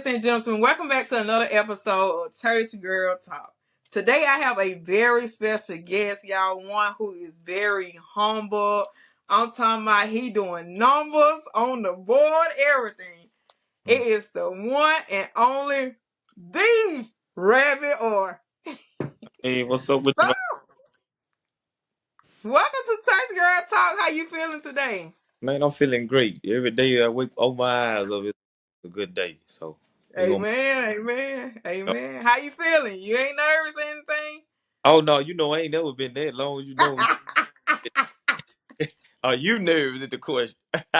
and gentlemen, welcome back to another episode of Church Girl Talk. Today I have a very special guest, y'all. One who is very humble. I'm talking about he doing numbers on the board, everything. It is the one and only the Rabbit or. Hey, what's up with So, you? welcome to Church Girl Talk. How you feeling today? Man, I'm feeling great. Every day I wake, open my eyes of it's a good day. So we gonna. Amen, amen, amen. How you feeling? You ain't nervous or anything? Oh no, I ain't never been that long. Are you nervous at the question?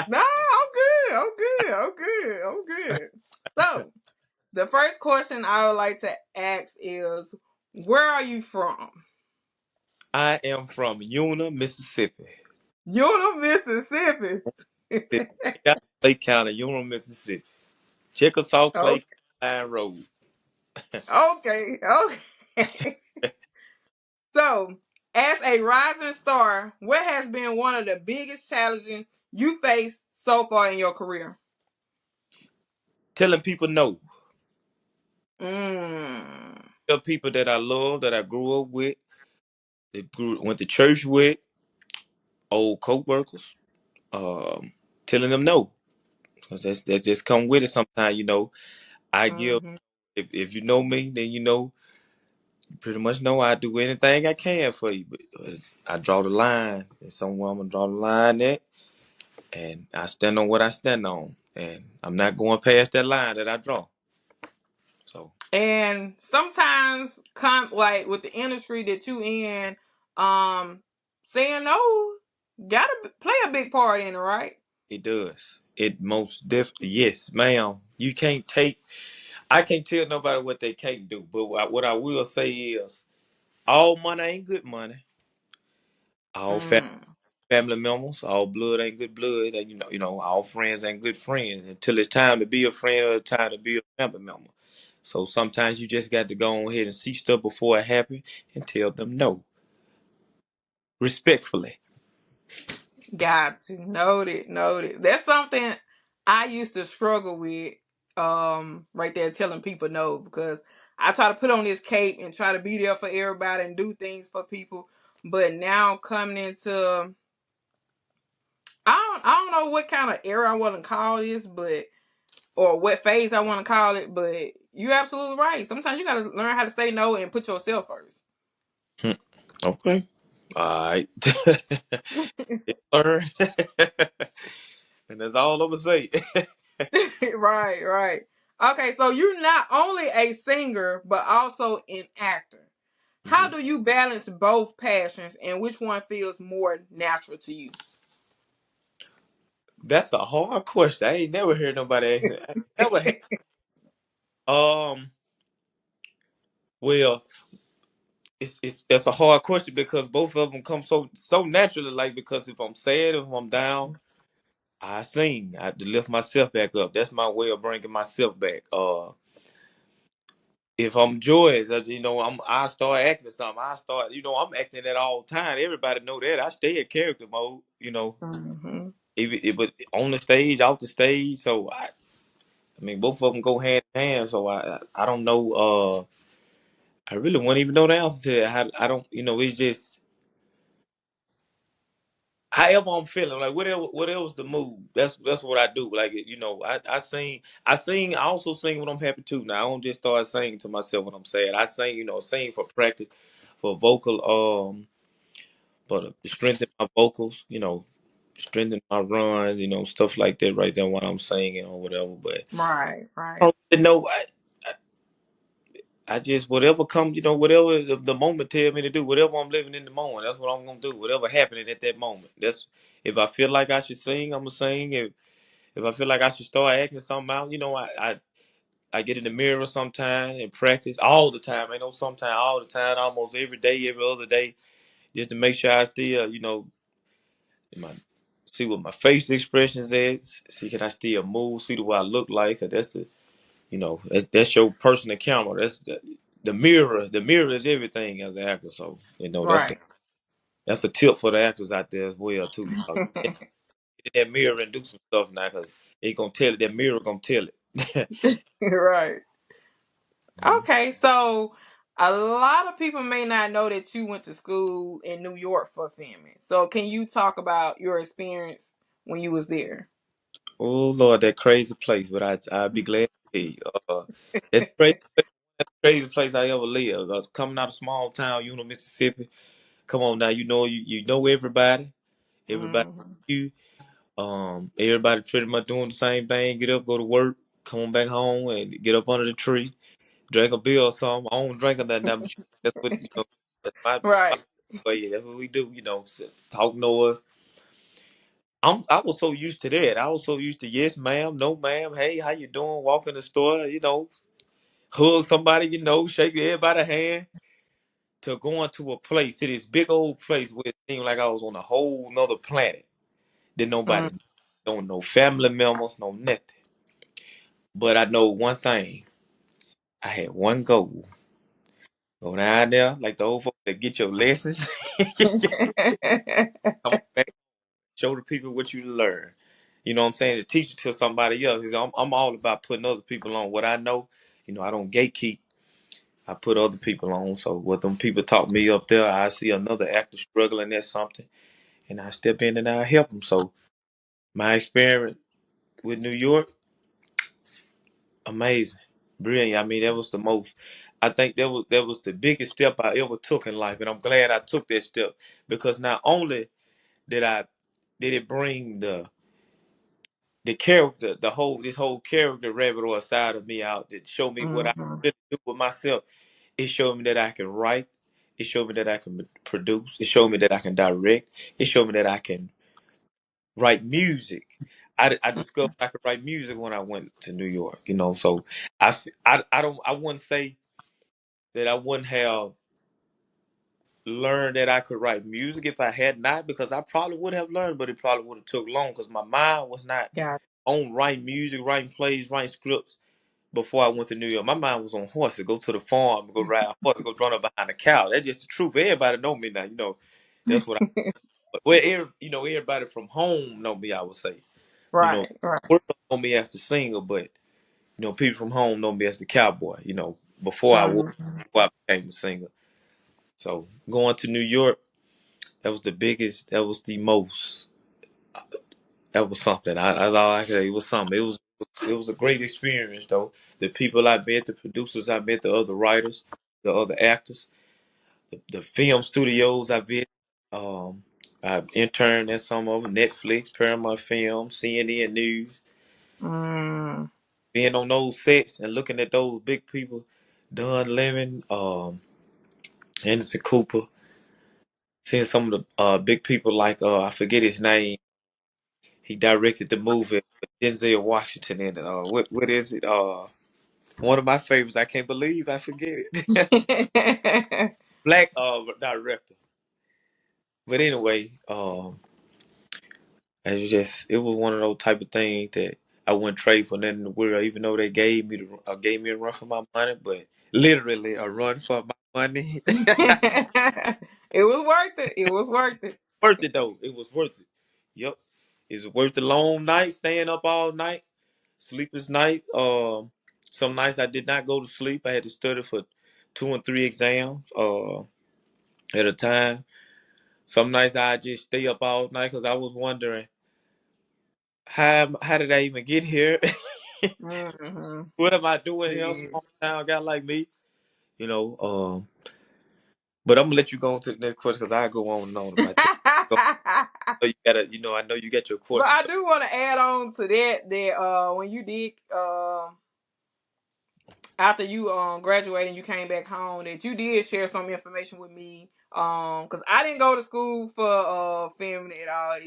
No, I'm good. I'm good. I'm good. I'm good. So, the first question I would like to ask is, where are you from? I am from Una, Mississippi. You're Mississippi. Clay County, Una, Mississippi. Chickasaw Okay. Clay Line Road. Okay. Okay. So, as a rising star, what has been one of the biggest challenges you faced so far in your career? Telling people no. Mm. Tell people that I love, that I grew up with, went to church with, old co-workers. Um, Telling them no. Because that's just come with it sometimes, I give. Mm-hmm. If you know me, then you pretty much know I do anything I can for you. But I draw the line. There's somewhere I'm gonna draw the line at, and I stand on what I stand on, and I'm not going past that line that I draw. So And sometimes come like with the industry that you in, um, saying no gotta play a big part in it, right? it does. It most definitely, yes, ma'am. You can't take. I can't tell nobody what they can't do. But what I will say is, all money ain't good money. All Mm. family members, all blood ain't good blood, and all friends ain't good friends until it's time to be a friend or time to be a family member. So sometimes you just got to go on ahead and see stuff before it happens and tell them no, respectfully. Got you. Noted, noted. That's something I used to struggle with, right there telling people no, because I try to put on this cape and try to be there for everybody and do things for people. But now coming into I don't know what kind of era I want to call this, but or what phase I want to call it, but you're absolutely right. Sometimes you got to learn how to say no and put yourself first. Hmm. Okay, all right. Learn. And that's all I'm gonna say. Right, right. Okay, so you're not only a singer, but also an actor. How Mhm. do you balance both passions and which one feels more natural to you? That's a hard question. I ain't never heard nobody ask that. I never had. Um. Well, it's that's a hard question because both of them come so naturally. Like because if I'm sad, if I'm down, I sing. I have to lift myself back up. That's my way of bringing myself back. If I'm joyous, I start acting something. I'm acting that all the time. Everybody know that. I stay in character mode. Hmm. But on the stage, off the stage. So I mean, both of them go hand in hand. So I don't know. I really wouldn't even know the answer to that. I don't. It's just however I'm feeling, like whatever's the mood. That's what I do. Like I sing. I also sing when I'm happy too. Now I don't just start singing to myself when I'm sad. I sing, sing for practice, for vocal, but to strengthen my vocals, strengthen my runs, stuff like that right there when I'm singing or whatever. But Right, I right, don't really know. I just whatever come, whatever the moment tell me to do, whatever I'm living in the moment, that's what I'm gonna do. Whatever happening at that moment. That's if I feel like I should sing, I'm gonna sing. If I feel like I should start acting something out, I get in the mirror sometime and practice all the time. I know sometimes all the time, almost every day, every other day, just to make sure I still, in my see what my face expressions is, see can I still move, see the way I look like. 'Cause that's that's your personal camera. That's the mirror. The mirror is everything as an actor. So right. that's a tip for the actors out there as well too. Get in that mirror and do some stuff now because it gonna tell it. That mirror gonna tell it. Right. Mhm. Okay, so a lot of people may not know that you went to school in New York for filming. So can you talk about your experience when you was there? Oh Lord, that crazy place, but I'd be glad to tell you. It's crazy, crazy place I ever lived. Coming out of small town, Mississippi. Come on now, you know everybody. Everybody Hmm. you. Everybody pretty much doing the same thing. Get up, go to work, come on back home, and get up under the tree, drink a beer or something. I don't drink that now, but that's what That's my Right. way. That's what we do. Talk noise. I was so used to that. I was so used to yes, ma'am, no, ma'am. Hey, how you doing? Walk in the store, hug somebody, shake everybody's hand. To going to a place, to this big old place where it seemed like I was on a whole nother planet. That Mm. nobody, don't know family members, no nothing. But I know one thing. I had one goal. Go down there, like the old folks that get your lesson. Come on back, show the people what you learn. You know what I'm saying? To teach it to somebody else. 'Cause I'm all about putting other people on what I know. I don't gatekeep. I put other people on. So what them people taught me up there, I see another actor struggling at something, and I step in and I help them. So my experience with New York, amazing, brilliant. I mean, that was the most. I think that was the biggest step I ever took in life, and I'm glad I took that step because not only did I did it bring the character, this whole character rabbit or side of me out that showed me what I Hmm. really do with myself. It showed me that I can write. It showed me that I can produce. It showed me that I can direct. It showed me that I can write music. I discovered I could write music when I went to New York. So I wouldn't say that I wouldn't have learned that I could write music if I had not, because I probably would have learned, but it probably would have took long because my mind was not Got on writing music, writing plays, writing scripts before I went to New York. My mind was on horses, go to the farm, go ride a horse, go run up behind a cow. That's just the truth. Everybody know me now. That's what I. it. Well, everybody from home know me. I would say, you know, Right. Right. work know me as the singer, but people from home know me as the cowboy. Before I was, Mm. before I became a singer. So going to New York, that was the biggest. That was the most. That was something. That's all I could say. It was something. It was a great experience though. The people I met, the producers I met, the other writers, the other actors, the film studios I visited. I've interned at some of them, Netflix, Paramount Film, CNN News. Mm. Being on those sets and looking at those big people, Don Lemon, Anderson Cooper, seeing some of the big people like I forget his name. He directed the movie with Denzel Washington in it. What is it? One of my favorites. I can't believe I forget it. Black director. But anyway, it was one of those type of things that I wouldn't trade for nothing in the world. Even though they gave me a run for my money, but literally a run for my money. It was worth it. It was worth it. Worth it though. It was worth it. Yep, it was worth the long night, staying up all night, sleepless night. Some nights I did not go to sleep. I had to study for 2 and 3 exams at a time. Some nights I just stay up all night because I was wondering how did I even get here? Hmm. What am I doing here? Yeah. Small town guy like me, you know. But I'm gonna let you go on to the next question because I go on and on about that. So, you gotta, I know you got your But question. I So do want to add on to that when you did after you graduated and you came back home, that you did share some information with me because I didn't go to school for filming at all.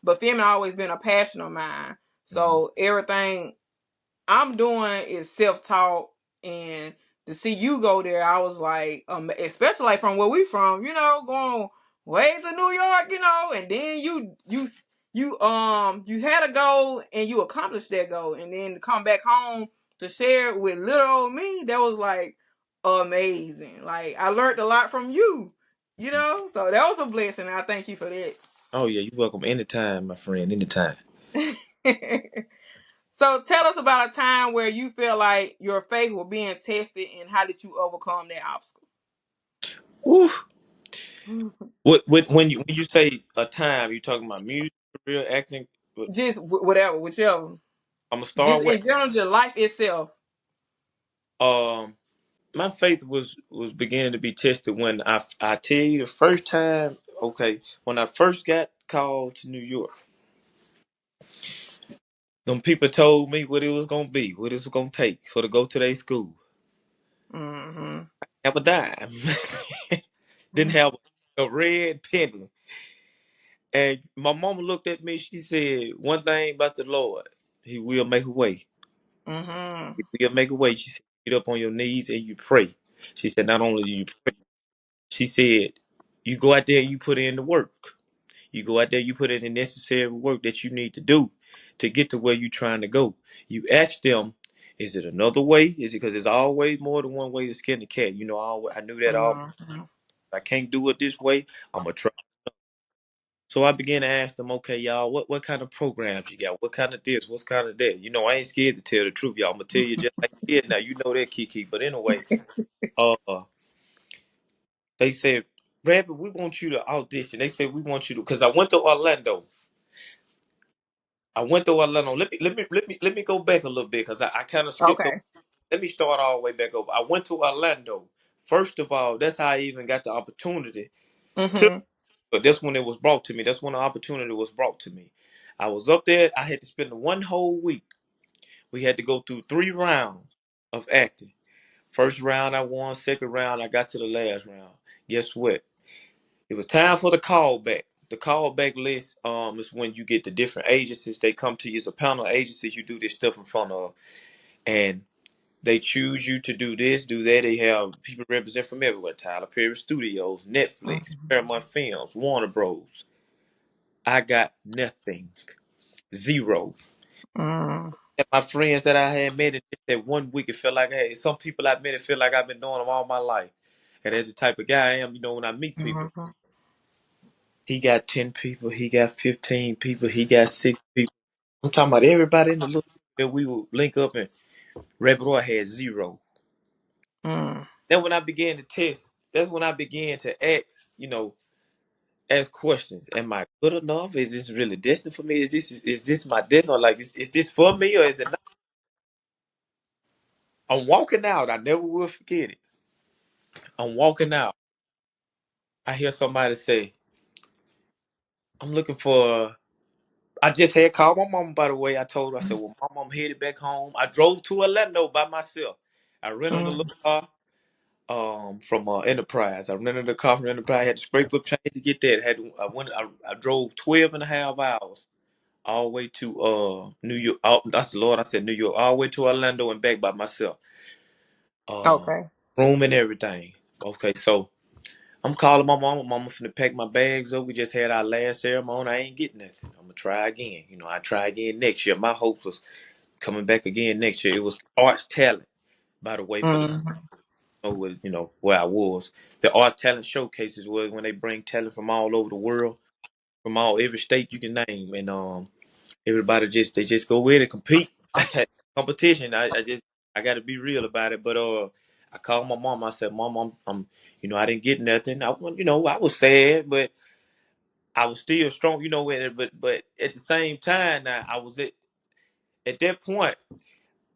But filming always been a passion of mine. mhm. So everything I'm doing is self-taught, and to see you go there, I was like, especially like from where we from, going way to New York, and then you had a goal and you accomplished that goal, and then to come back home to share it with little old me, that was like amazing. Like I learned a lot from you, so that was a blessing. I thank you for that. Oh yeah, you're welcome anytime, my friend, anytime. So tell us about a time where you feel like your faith was being tested, and how did you overcome that obstacle? Woo. Mhm. When you say a time, you talking about music, career, acting? But Just whatever, whichever. I'm gonna Just start with in general, just life itself. um. My faith was beginning to be tested when I tell you the first time. Okay, when I first got called to New York, them people told me what it was gonna be, what it was gonna take for to go to their school. Mm-hmm. Have a dime, didn't have a red penny, and my mama looked at me. She said, "One thing about the Lord, He will make a way. Mm-hmm. He will make a way." She said, "Get up on your knees and you pray." She said, "Not only do you pray," she said, "You go out there and you put in the work." You go out there, you put in the necessary work that you need to do to get to where you're trying to go. You ask them, is it another way? Is it because there's always more than one way to skin the cat? You know, I knew that all. Mm-hmm. I can't do it this way. I'm gonna try. So I began to ask them, okay, y'all, what kind of programs you got? What kind of this? What's kind of that? You know, I ain't scared to tell the truth, y'all. I'm gonna tell you just like it is now. You know that, Kiki. But anyway, uh, they said, Rabbit, we want you to audition. They said we want you to, because I went to Orlando. Let me go back a little bit because I kind of skipped over. Okay. Let me start all the way back over. I went to Orlando. First of all, that's how I even got the opportunity to. Mm-hmm. But that's when it was brought to me. That's when the opportunity was brought to me. I was up there. I had to spend one whole week. We had to go through 3 rounds of acting. First round I won. Second round I got to the last round. Guess what? It was time for the callback. The callback list is when you get the different agencies. They come to you as a panel of agencies you do this stuff in front of, and they choose you to do this, do that. They have people represent from everywhere: Tyler Perry Studios, Netflix, Paramount Films, Warner Bros. I got nothing, zero. Mm-hmm. And my friends that I had met in just that one week, it felt like, hey, some people I met, it feel like I've been knowing them all my life. And as the type of guy I am, you know, when I meet people. Mm-hmm. He got 10 people. He got 15 people. He got 6 people. I'm talking about everybody in the little that we would link up and Repertoire had zero. Mm-hmm. Then when I began to test, that's when I began to ask questions. Am I good enough? Is this really destined for me? Is this my destiny? Or like, is this for me or is it not? I'm walking out. I never will forget it. I'm walking out. I hear somebody say, I'm looking for. I just had called my mom, by the way. I told her, I said, well, mom, I'm headed back home. I drove to Orlando by myself. I rented a little car from Enterprise. I rented a car from Enterprise. I had to scrape up change to get that. I drove 12 and a half hours all the way to New York. That's the Lord. I said New York, all the way to Orlando and back by myself. Uh, Okay. Room and everything. Okay, so I'm calling my mama. Mama finna pack my bags up. We just had our last ceremony. I ain't getting nothing. I'm gonna try again. You know, I try again next year. My hope was coming back again next year. It was arts talent, by the way, for the Mm-hmm. where I was. The arts talent showcases was when they bring talent from all over the world, from every state you can name, and everybody just go with it, compete. Competition. I got to be real about it. But I called my mom. I said, Mom, I didn't get nothing. I was sad, but I was still strong. But at the same time, now I was at that point.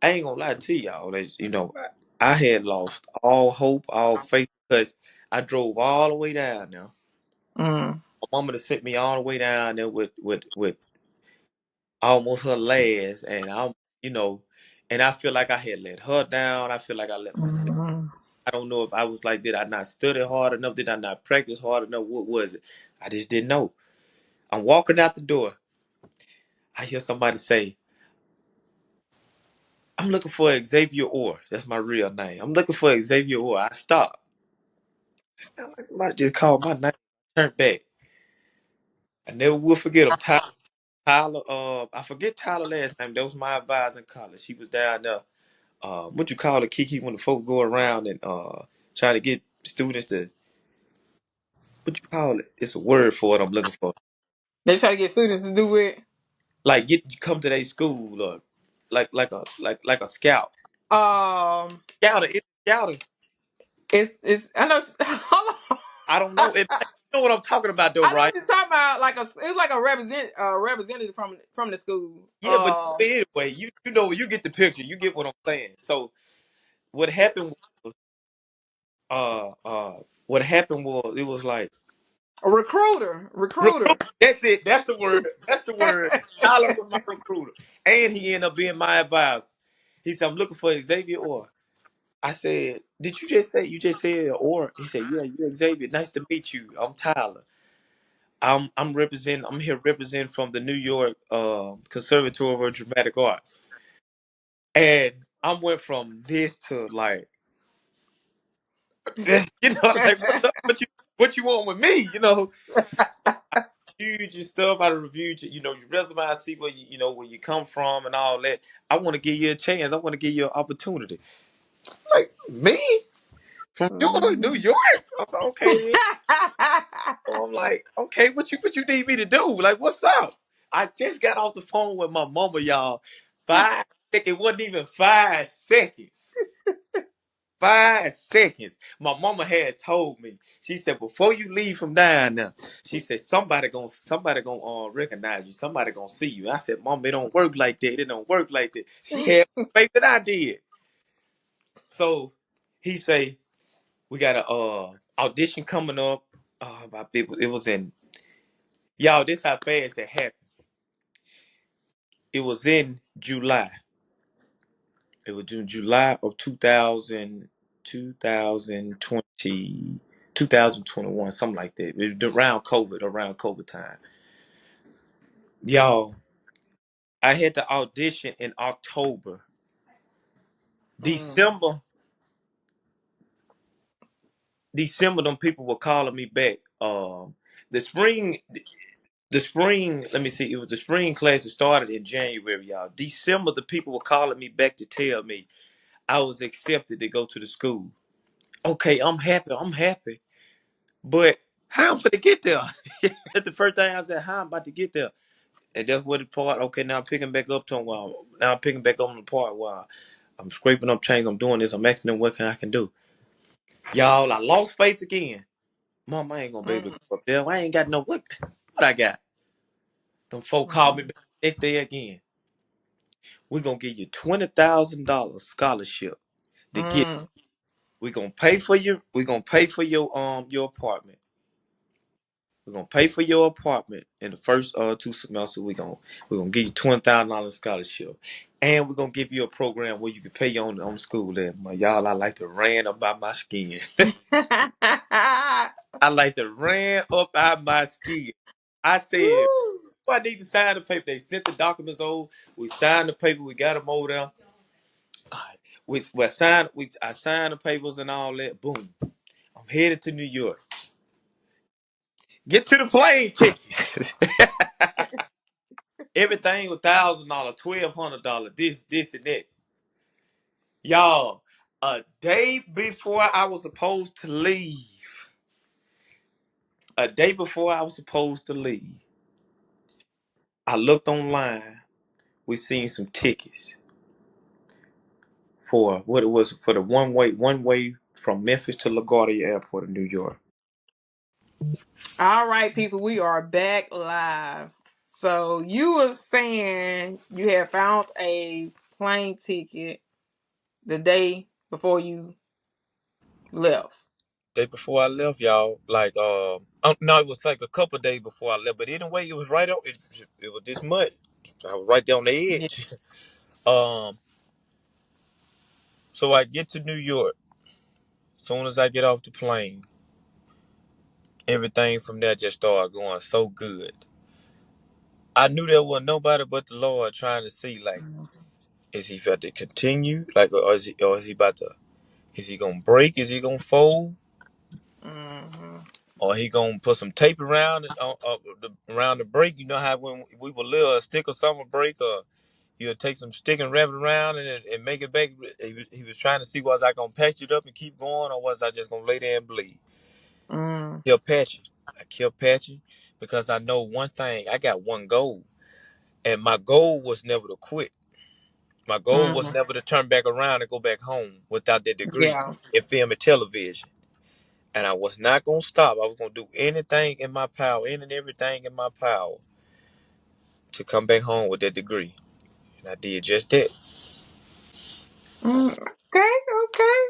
I ain't gonna lie to y'all. That I had lost all hope, all faith because I drove all the way down there. Mm-hmm. My mama to sent me all the way down there with almost her last, and and I feel like I had let her down. I feel like I let myself. Mm-hmm. I don't know if I was like, did I not study hard enough? Did I not practice hard enough? What was it? I just didn't know. I'm walking out the door. I hear somebody say, I'm looking for Xavier Orr. That's my real name. I'm looking for Xavier Orr. I stopped. It sounded like somebody just called my name. Turned back. I never will forget him. Tyler, I forget Tyler last name. That was my advisor in college. She was down there. What you call it, Kiki, when the folks go around and try to get students to, what you call it? It's a word for it I'm looking for. They try to get students to do it. Like, come to their school. like a scout. Um, Scouter, it's scouter. it's I know. Hold on. I don't know. You know what I'm talking about though, I know right? what you're talking about. Like it's like a representative from the school. Yeah, but anyway, you know you get the picture. You get what I'm saying. So what happened was uh uh what happened was it was like A recruiter, recruit. recruiter. That's it. That's the word. That's the word. Tyler was my recruiter, and he ended up being my advisor. He said, "I'm looking for Xavier Orr." I said, "Did you just say you just said Orr?" He said, "Yeah, you Xavier. Nice to meet you. I'm Tyler. I'm representing. I'm here representing from the New York Conservatory of Dramatic Art." And I went from this to like, you know, like what you want with me, you know? Huge and stuff. I reviewed, you know, your resume. I see where you know where you come from and all that. I want to give you a chance. I want to give you an opportunity. Like me from New Mhm. York. I'm like, okay then. So I'm like, okay, what you need me to do? Like, what's up? I just got off the phone with my mama, y'all. It wasn't even 5 seconds. 5 seconds. My mama had told me. She said, before you leave from down there, she said somebody gonna recognize you. Somebody gonna see you. I said, Mom, it don't work like that. It don't work like that. She had faith that I did. So he say, we got a audition coming up. It was in y'all. This how fast it happened. It was in July. It was in July of 2020, 2021, something like that. It was around COVID time. Y'all, I had the audition in October. Mm. December, December, them people were calling me back. The spring, the spring, let me see, it was the spring classes started in January, y'all. December, the people were calling me back to tell me I was accepted to go to the school. Okay, I'm happy. I'm happy. But how I'm gonna get there? That's the first thing I said. How I'm about to get there? And that's what the part. Okay, now I'm picking back up to while now I'm picking back up on the part while I'm scraping up change. I'm doing this. I'm asking them what I can do. Y'all, I lost faith again. Mom, I ain't gonna be able to Mm. go up there. I ain't got no what I got. Them folk called me Mm. back next day again. We're gonna give you $20,000 scholarship to get. Mm. We're gonna pay for you. We're gonna pay for your apartment. We're gonna pay for your apartment in the first 2 semesters. We're gonna give you $20,000 scholarship, and we're gonna give you a program where you can pay your own school there. Y'all, I like to ran up out my skin. I like to ran up out my skin. I said, Woo. "Well, I need to sign the paper." They sent the documents over. We signed the paper. We got them over there. All right. I signed the papers and all that. Boom. I'm headed to New York. Get to the plane ticket. Everything was $1,000, $1,200, this, and that. Y'all, a day before I was supposed to leave, a day before I was supposed to leave, I looked online. We seen some tickets for what it was for the one way from Memphis to LaGuardia Airport in New York. All right, people, we are back live. So you were saying you had found a plane ticket the day before you left. Day before I left, y'all, like no, it was like a couple days before I left, but anyway, it was right on. It was this month. I was right there on the Yeah. edge. Um, so I get to New York. Soon as I get off the plane, everything from there just started going so good. I knew there wasn't nobody but the Lord trying to see, like, is he about to continue? Like, or is he about to, is he gonna break? Is he gonna fold? Mm-hmm. Or he gonna put some tape around it, around the break? You know how when we were little, a stick or something break, or you'll take some stick and wrap it around and make it back. He was trying to see, was I gonna patch it up and keep going, or was I just gonna lay there and bleed? Mm. Kept patching. I kept patching because I know one thing. I got one goal, and my goal was never to quit. My goal was Mm, never to turn back around and go back home without that degree yeah. in film and television. And I was not gonna stop. I was gonna do anything in my power, any and everything in my power to come back home with that degree. And I did just that. Mm, okay, okay.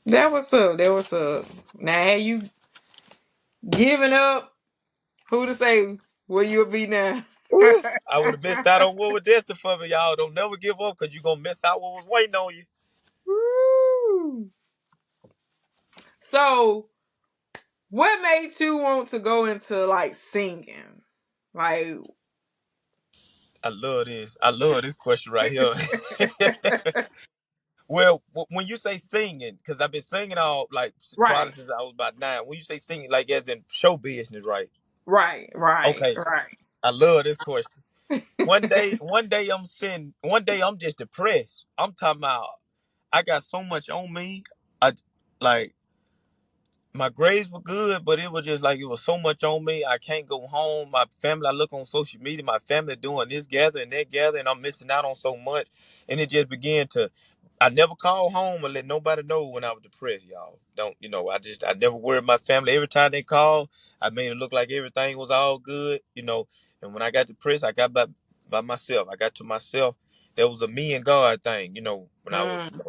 That was up. That was up. Now, had you given up, who to say where you'll be now? Woo! I would have missed out on what was destined for me, y'all. Don't never give up because you're gonna miss out what was waiting on you. Woo. So, what made you want to go into like singing? Like, I love this. I love this question right here. Well, when you say singing, because I've been singing all like probably right, since I was about 9. When you say singing, like as in show business, right? right, right, Okay, right. I love this question. One day I'm just depressed. I'm talking about I got so much on me. I like my grades were good, but it was just like it was so much on me. I can't go home. My family, I look on social media, my family doing this gather and that gather, and I'm missing out on so much. And it just began to. I never called home and let nobody know when I was depressed, y'all. Don't I never worried my family. Every time they called, I made it look like everything was all good. And when I got depressed, I got by myself. I got to myself. That was a me and God thing, when I was Mm,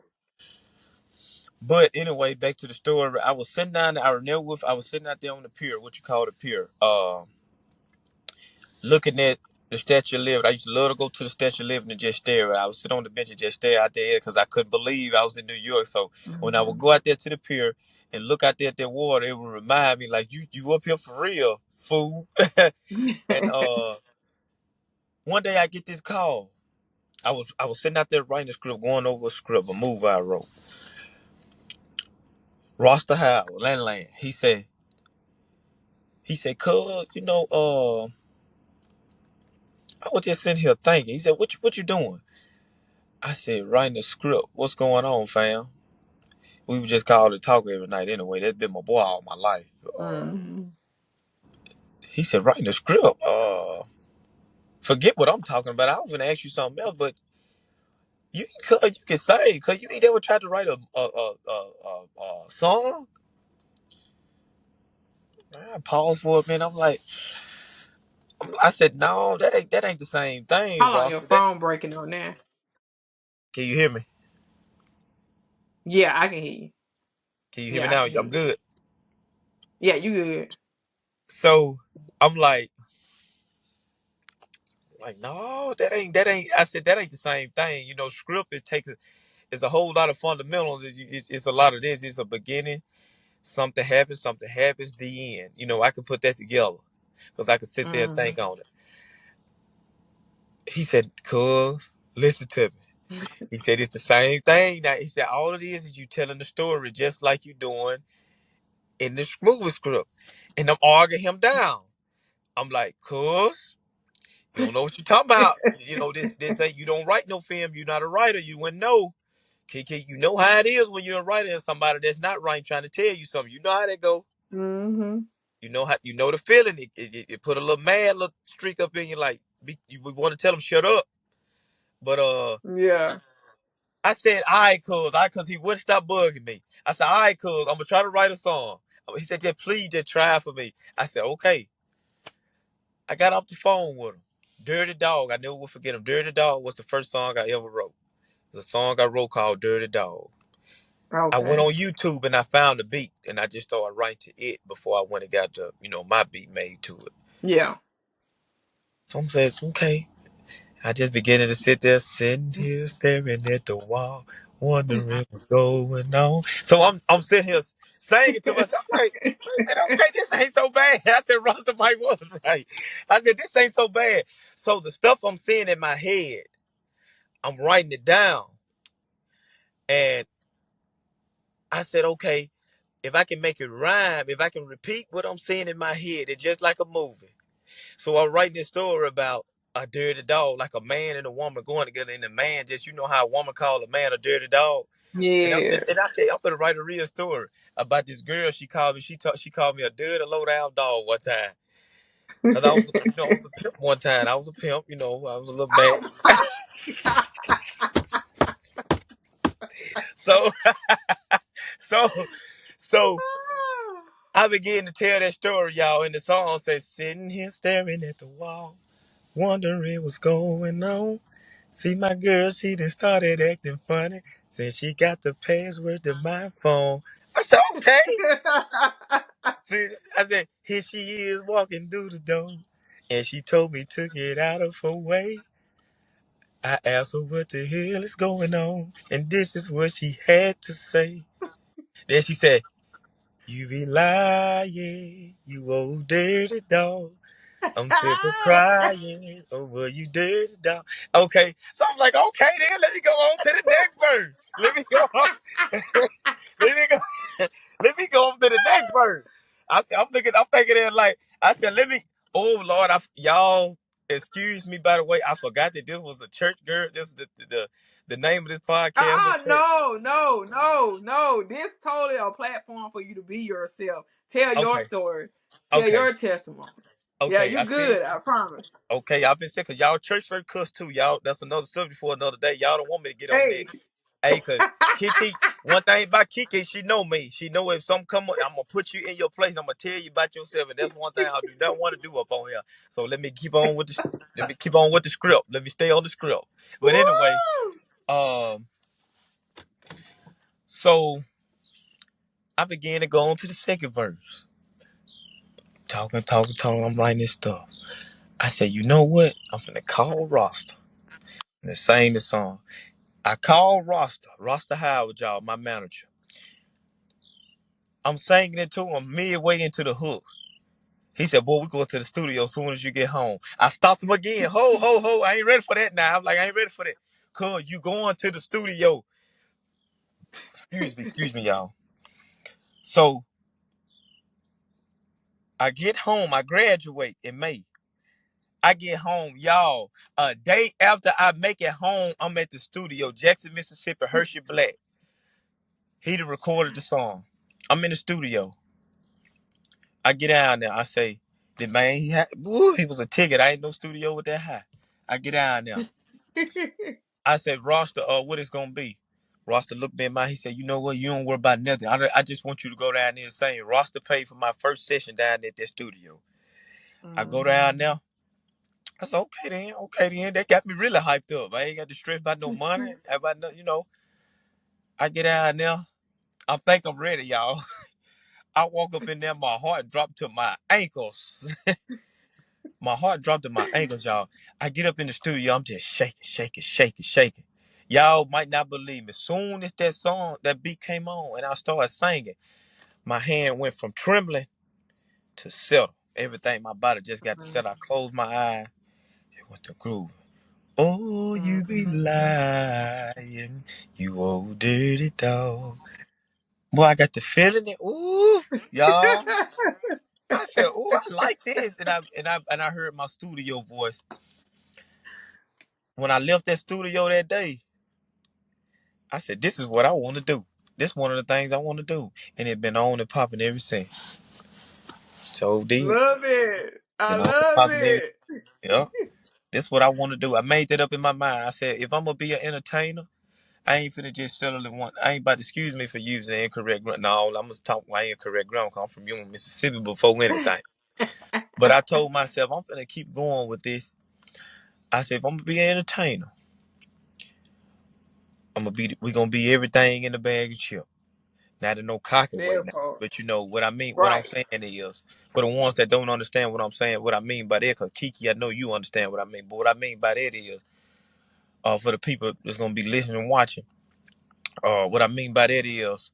but anyway, back to the story. I was sitting down. I was sitting out there on the pier, what you call the pier, looking at the Statue of Liberty. I used to love to go to the Statue of Liberty and just stare. I would sit on the bench and just stare out there because I couldn't believe I was in New York. So when I would mhm. go out there to the pier and look out there at that water, it would remind me like you up here for real, fool. And one day I get this call. I was sitting out there writing a script, going over a script, a movie I wrote. Roster Howard, Landland. He said, "Cuz, I was just sitting here thinking." He said, "What you doing?" I said, "Writing a script. What's going on, fam?" We would just call to talk every night anyway. That's been my boy all my life. Mhm. He said, "Writing a script. Forget what I'm talking about. I was gonna ask you something else, but you can say, cause you ain't ever tried to write a song." I paused for a minute. I said, "No, that ain't the same thing, Hold on, your Ross. That phone breaking on now. can you hear me? Yeah, I can hear you. Can you hear me Yeah, I now? can hear I'm you. good." Yeah, you good. So I'm like, no, that ain't. I said that ain't the same thing. Script is a whole lot of fundamentals. It's a lot of this. It's a beginning. Something happens. The end. I can put that together because I can sit there and Mm. think on it. He said, "Cuz, listen to me." He said it's the same thing. Now he said all it is you telling the story just like you doing in this movie script, and I'm arguing him down. I'm like, "Cuz, you don't know what you're talking about. This ain't you don't write no film. You're not a writer. You wouldn't know. KK, you know how it is when you're a writer and somebody that's not writing trying to tell you something. You know how that go. Mhm. You know the feeling. It put a little mad little streak up in you, like you would want to tell him shut up. But Yeah. I said, all right, cuz he wouldn't stop bugging me. I said, all right, cuz I'm gonna try to write a song. He said, just please, just try for me. I said, okay. I got off the phone with him. Dirty Dog, I never will forget him. Dirty Dog was the first song I ever wrote. It was a song I wrote called Dirty Dog. I went Okay. on YouTube and I found the beat and I just started writing to it before I went and got my beat made to it. Yeah. So I'm saying, okay. I just began to sit there, sitting here staring at the wall, wondering what's going on. So I'm sitting here singing to myself, like, wait a minute, okay, this ain't so bad. I said, Rasta Mike was right. I said, this ain't so bad. So the stuff I'm seeing in my head, I'm writing it down. And I said, okay, if I can make it rhyme, if I can repeat what I'm seeing in my head, it's just like a movie. So I'm writing this story about a dirty dog, like a man and a woman going together, and the man just how a woman called a man a dirty dog. And Yeah. I said I'm gonna write a real story about this girl. She called me. She called me a dirty low down dog one time. Cause I was, I was a pimp one time. I was a pimp, I was a little bad. Oh my God. So, so, so I began to tell that story, y'all. And the song says, "Sitting here staring at the wall, wondering what's going on. See my girl, she done started acting funny since she got the password to my phone." I said, "Okay." See, I said, "Here she is walking through the door, and she told me took it out of her way. I asked her what the hell is going on, and this is what she had to say. Then she said, 'You be lying, you old dirty dog. I'm sick of crying over you dirty dog.'" Okay, so I'm like, okay then, let me go on to the next verse. Let me go on. let me go. Let me go on to the next verse. I'm thinking that like, I said, let me. Oh Lord, y'all, excuse me. By the way, I forgot that this was a church girl. This is the name of this podcast. Was church. No, no, no, no. This totally a platform for you to be yourself. Tell your Okay, story. Tell okay, your testimony. Yeah, okay. you I said. good, I promise. Okay, I've been saying because y'all church folk cuss too. Y'all, that's another subject for another day. Y'all don't want me to get on that. Hey. Hey, cause Kiki, one thing about Kiki, she know me. She know if something come up, I'm gonna put you in your place. I'm gonna tell you about yourself, and that's one thing I do not want to do up on here. So let me keep on with the script. Let me stay on the script. But anyway, Woo! um, so I began to go on to the second verse, talking, talking, talking. I'm writing this stuff. I said, you know what? I'm finna call Roster and sing the song. I called Roster Howard, y'all, my manager. I'm singing it to him midway into the hook. He said, "Boy, we going to the studio as soon as you get home." I stopped him again. Ho, ho, ho. I ain't ready for that now. I'm like, I ain't ready for that. Cuz you going to the studio. Excuse me, y'all. So I get home. I graduate in May. I get home, y'all. A day after I make it home, I'm at the studio, Jackson, Mississippi, Hershey Black. He done recorded the song. I'm in the studio. I get down there. I say, the man, he was a ticket. I ain't no studio with that high. I get down there. I said, Roster, what it's gonna be? Roster looked at me. He said, you know what? You don't worry about nothing. I just want you to go down there and sing. Roster paid for my first session down at that studio. I go down there. I said, okay then. That got me really hyped up. I ain't got to stress about no money, about no. I get down there. I think I'm ready, y'all. I walk up in there, my heart dropped to my ankles. My heart dropped to my ankles, y'all. I get up in the studio, I'm just shaking, shaking, shaking, shaking. Y'all might not believe me. Soon as that song, that beat came on and I started singing, my hand went from trembling to settle. Everything, my body just got to settle. I closed my eyes. It went to groove. Oh, you be lying, you old dirty dog. Boy, I got the feeling it. Ooh, y'all. I said, ooh, I like this. And I heard my studio voice. When I left that studio that day, I said, this is what I want to do. This is one of the things I want to do. And it been on and popping ever since. So did. Love it. I Been on and love popping ever. it. Yeah. This is what I want to do. I made that up in my mind. I said, if I'm gonna be an entertainer, I ain't finna just settle in one. I ain't about to excuse me for using incorrect grammar. No, I'm gonna talk my incorrect grammar 'cause I'm from Yuma, Mississippi before anything. But I told myself I'm finna keep going with this. I said, if I'm gonna be an entertainer, we gonna be everything in the bag of chips. Not in no cocky way That now. part. But you know what I mean. What I'm Right. saying is, for the ones that don't understand what I'm saying, what I mean by that, because Kiki, I know you understand what I mean. But what I mean by that is, for the people that's gonna be listening and watching, what I mean by that is,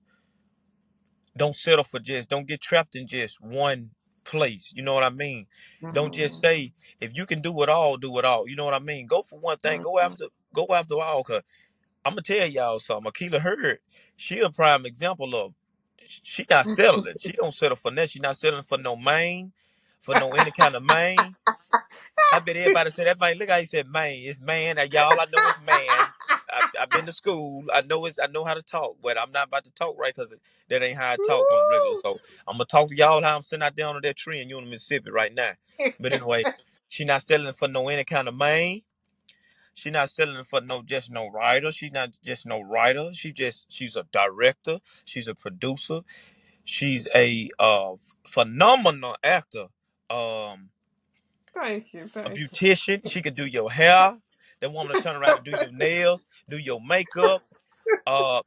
don't get trapped in just one place. You know what I mean? Don't just Mhm. say if you can do it all, do it all. You know what I mean? Go for one thing. Mhm. Go after all. Cause I'm gonna tell y'all something. Akila Hurd, she a prime example of she not settling. She don't settle for nothing. She not settling for no main, for no any kind of main. I bet everybody said that man. Look how he said man. It's man. Now y'all, I know it's man. I've been to school. I know I know how to talk, but I'm not about to talk right because that ain't how I talk on the regular. Woo! So I'm gonna talk to y'all how I'm sitting out there under that tree in Union, Mississippi right now. But anyway, she not selling for no any kind of main. She not selling for no just no writer. She not just no writer. She's a director. She's a producer. She's a phenomenal actor. Um, Thank you, a thank you. beautician. She can do your hair. The woman to turn around and do your nails, do your makeup.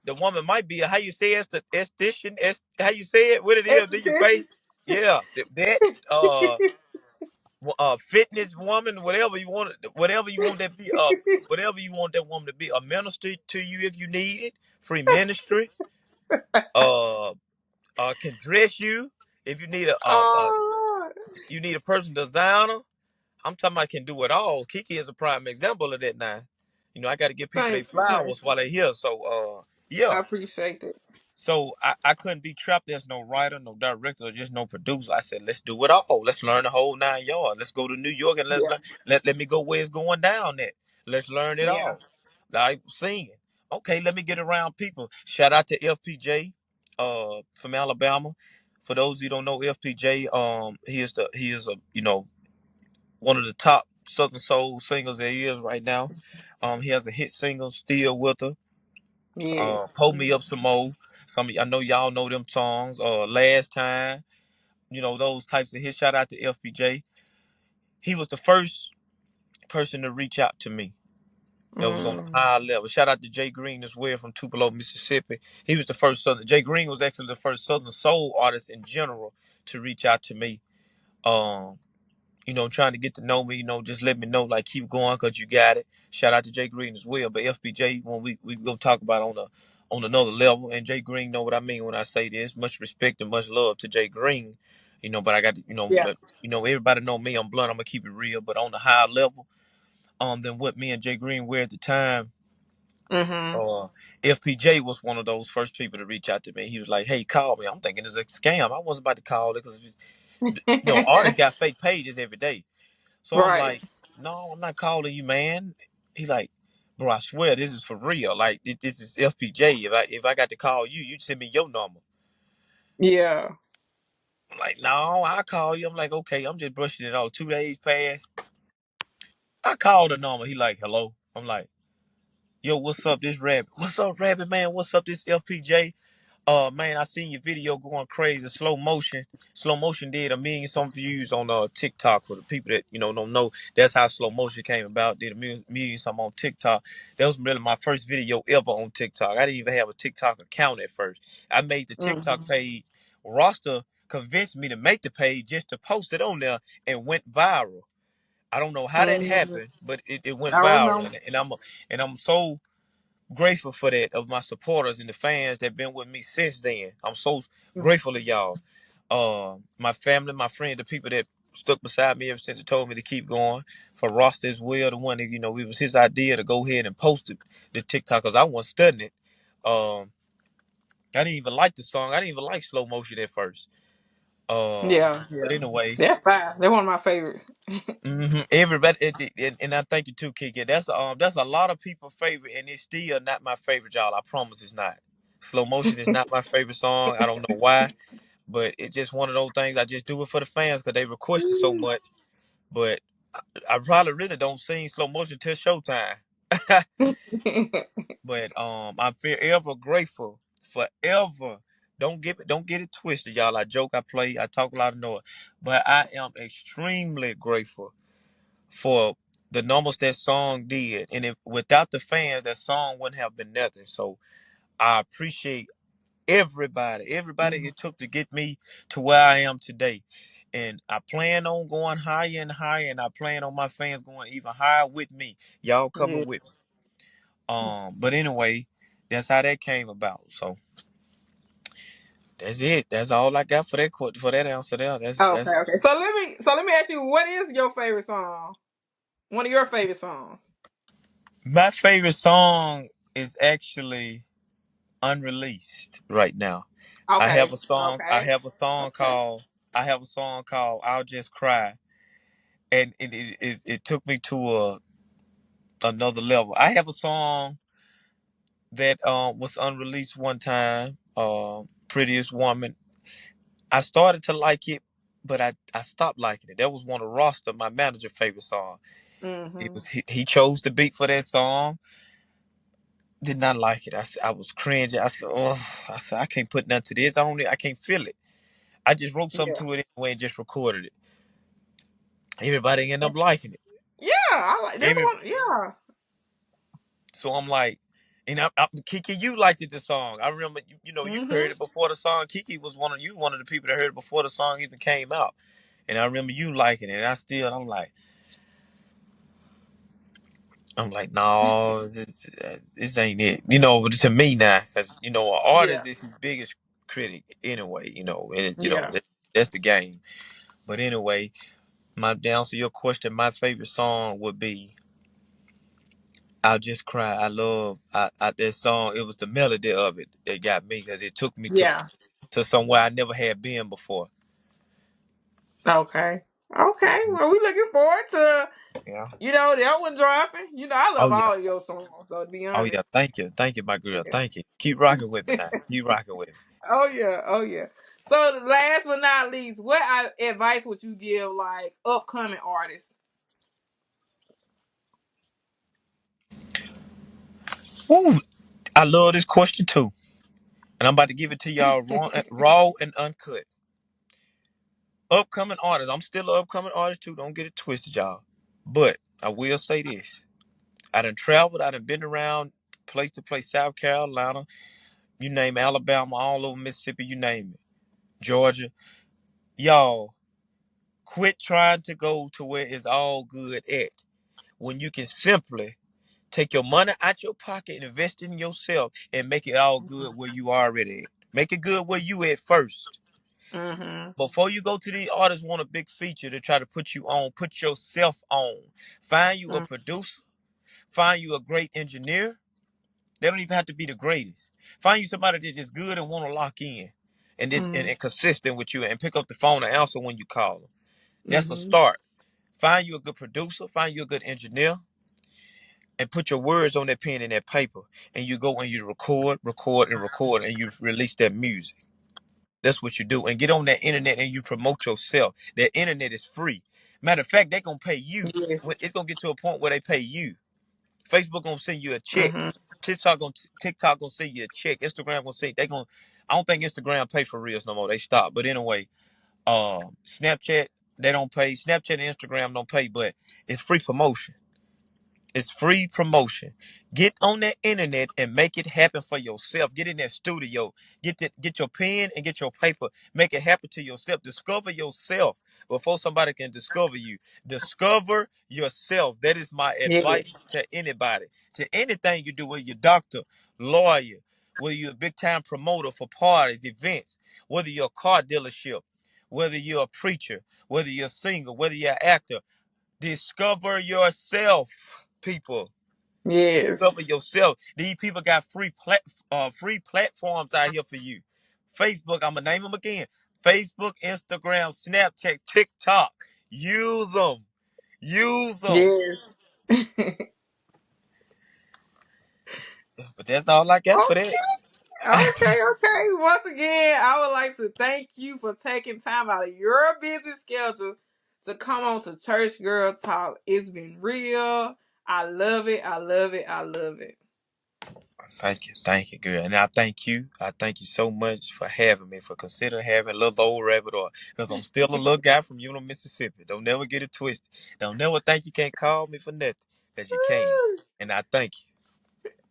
The woman might be a how you say it's the esthetician. How you say it? What it is? Do your face? Esthetician. Yeah, that. Fitness woman, whatever you want that be, whatever you want that woman to be, a minister to you if you need it, free ministry, uh, can dress you if you need Oh, you need a person designer. I'm talking about can do it all. Kiki is a prime example of that now. You know, I got to give people their thank you, thank flowers you. while they're here. So, yeah. I appreciate it. So I couldn't be trapped. There's no writer, no director, just no producer. I said, let's do it all. Let's learn the whole 9 yards. Let's go to New York and let's Yeah, learn. Let me go where it's going down at. Let's learn it yeah. all. Like singing. Okay, let me get around people. Shout out to FPJ, from Alabama. For those who don't know FPJ, he is a one of the top Southern Soul singers there is right now. He has a hit single, Still With Her. Yes. Pull Me Up Some More. I know y'all know them songs. Last Time. Those types of hits. Shout out to FPJ. He was the first person to reach out to me. That was on a Mm, high level. Shout out to Jay Green as well from Tupelo, Mississippi. He was the first Southern. Jay Green was actually the first Southern Soul artist in general to reach out to me. Um, trying to get to know me, just let me know, like, keep going because you got it. Shout out to Jay Green as well. But FBJ, when we go talk about on another level, and Jay Green know what I mean when I say this. Much respect and much love to Jay Green. But I got to, yeah. everybody know me. I'm blunt. I'm gonna keep it real. But on the high level, than what me and Jay Green were at the time. Mm-hmm. FPJ was one of those first people to reach out to me. He was like, "Hey, call me." I'm thinking it's a scam. I wasn't about to call it because artists got fake pages every day. So I'm Right. like, no, I'm not calling you, man. He like, bro, I swear this is for real. Like, this is FPJ. If I got to call you, you'd send me your number. Yeah. I'm like, no, I'll call you. I'm like, okay, I'm just brushing it off. 2 days passed. I called the number. He like, hello. I'm like, yo, what's up, this rabbit? What's up, rabbit, man? What's up, this FPJ? Man, I seen your video going crazy, slow motion. Slow motion did 1 million some views on TikTok. For the people that don't know, that's how slow motion came about. Did 1 million some on TikTok. That was really my first video ever on TikTok. I didn't even have a TikTok account at first. I made the TikTok Mm-hmm. page. Roster convinced me to make the page just to post it on there and went viral. I don't know how that Mm-hmm. happened, but it went I viral, remember. and I'm so grateful for that, of my supporters and the fans that been with me since then. I'm so grateful to y'all. My family, my friends, the people that stuck beside me ever since, and told me to keep going. For Ross as well, the one that it was his idea to go ahead and post the TikTok because I wasn't studying it. Um, I didn't even like the song. I didn't even like slow motion at first. Yeah, But yeah. anyways, They're fine. They're one of my favorites. everybody, and I thank you too, Kiki. That's a lot of people's favorite, and it's still not my favorite, y'all. I promise it's not. Slow motion is not my favorite song. I don't know why, but it's just one of those things. I just do it for the fans because they requested so much. But I probably really don't sing slow motion till showtime. But I'm forever grateful, forever. Don't get it twisted, y'all. I joke, I play, I talk a lot of noise, but I am extremely grateful for the numbers that song did. And if without the fans, that song wouldn't have been nothing. So I appreciate everybody it took to get me to where I am today. And I plan on going higher and higher, and I plan on my fans going even higher with me. Y'all Yeah. coming with me. But anyway, that's how that came about. So that's it. That's all I got for that for that answer there. Okay, That's okay. So let me ask you, what is your favorite song? One of your favorite songs. my favorite song is actually unreleased right now. I have Okay, a song. I okay, have a song okay. called. I have a song called "I'll Just Cry," and it took me to another level. I have a song. that was unreleased one time. Prettiest Woman. I started to like it, but I stopped liking it. That was one of Roster, my manager, favorite song. It Mm-hmm. was he chose the beat for that song. Did not like it. I was cringing. I said, oh, I said I can't put nothing to this. I can't feel it. I just wrote something Yeah. to it anyway and just recorded it. Everybody ended up liking it. Yeah, I like this Every one. Yeah. So I'm like, and Kiki, you liked it the song. I remember you heard Mm-hmm. it before the song. Kiki was one of the people that heard it before the song even came out. And I remember you liking it. And I'm like, no, this ain't it. To me now, because an Yeah. artist is his biggest critic anyway. And Yeah. that's the game. But anyway, my to answer your question, my favorite song would be "I'll Just Cry." I love that song. It was the melody of it that got me because it took me Yeah. to somewhere I never had been before. Okay. Okay. Well, we looking forward to Yeah. that one dropping. I Oh love yeah. all of your songs. So to be Oh honest. yeah. Thank you, my girl. Yeah. Thank you. Keep rocking with me now. Keep rocking with me. Oh yeah. Oh yeah. So last but not least, what advice would you give like upcoming artists? Woo! I love this question too. And I'm about to give it to y'all raw and uncut. Upcoming artists. I'm still an upcoming artist too. Don't get it twisted, y'all. But I will say this. I done traveled. I done been around place to place, South Carolina, you name it, Alabama, all over Mississippi, you name it, Georgia. Y'all, quit trying to go to where it's all good at. When you can simply take your money out your pocket and invest in yourself and make it all good where you already at. Make it good where you at first. Mm-hmm. Before you go to these artists want a big feature to try to put you on, put yourself on. Find you a producer, find you a great engineer. They don't even have to be the greatest. Find you somebody that's just good and want to lock in Mm-hmm. and consistent with you and pick up the phone and answer when you call them. That's a Mm-hmm. start. Find you a good producer, find you a good engineer, and put your words on that pen and that paper. And you go and you record, and you release that music. That's what you do. And get on that internet and you promote yourself. That internet is free. Matter of fact, they're gonna pay you. Yes. It's gonna get to a point where they pay you. Facebook gonna send you a check. Mm-hmm. TikTok gonna send you a check. Instagram gonna send they gonna. I don't think Instagram pay for reels no more. They stopped. But anyway, Snapchat they don't pay. Snapchat and Instagram don't pay, but it's free promotion. It's free promotion. Get on that internet and make it happen for yourself. Get in that studio. Get your pen and get your paper. Make it happen to yourself. Discover yourself before somebody can discover you. Discover yourself. That is my advice Yes. to anybody. To anything you do, whether you're a doctor, lawyer, whether you're a big time promoter for parties, events, whether you're a car dealership, whether you're a preacher, whether you're a singer, whether you're an actor. Discover yourself, people. Yes. Discover yourself. These people got free platforms out here for you. Facebook, I'm gonna name them again. Facebook, Instagram, Snapchat, TikTok. Use them. Use them. Yes. But that's all I got for Okay. that. Okay. Once again, I would like to thank you for taking time out of your busy schedule to come on to Church Girl Talk. It's been real. I love it. I love it. I love it. Thank you, girl. And I thank you. I thank you so much for having me, for considering having a little old rabbit or because I'm still a little guy from Unit, Mississippi. Don't never get it twisted. Don't never think you can't call me for nothing. Because you can. And I thank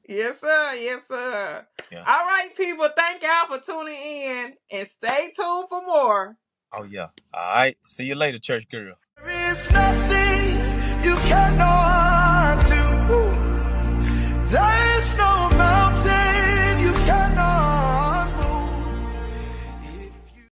Yes, sir. Yes, sir. you. Yeah. All right, people. Thank y'all for tuning in and stay tuned for more. Oh yeah. All right. See you later, church girl. There is nothing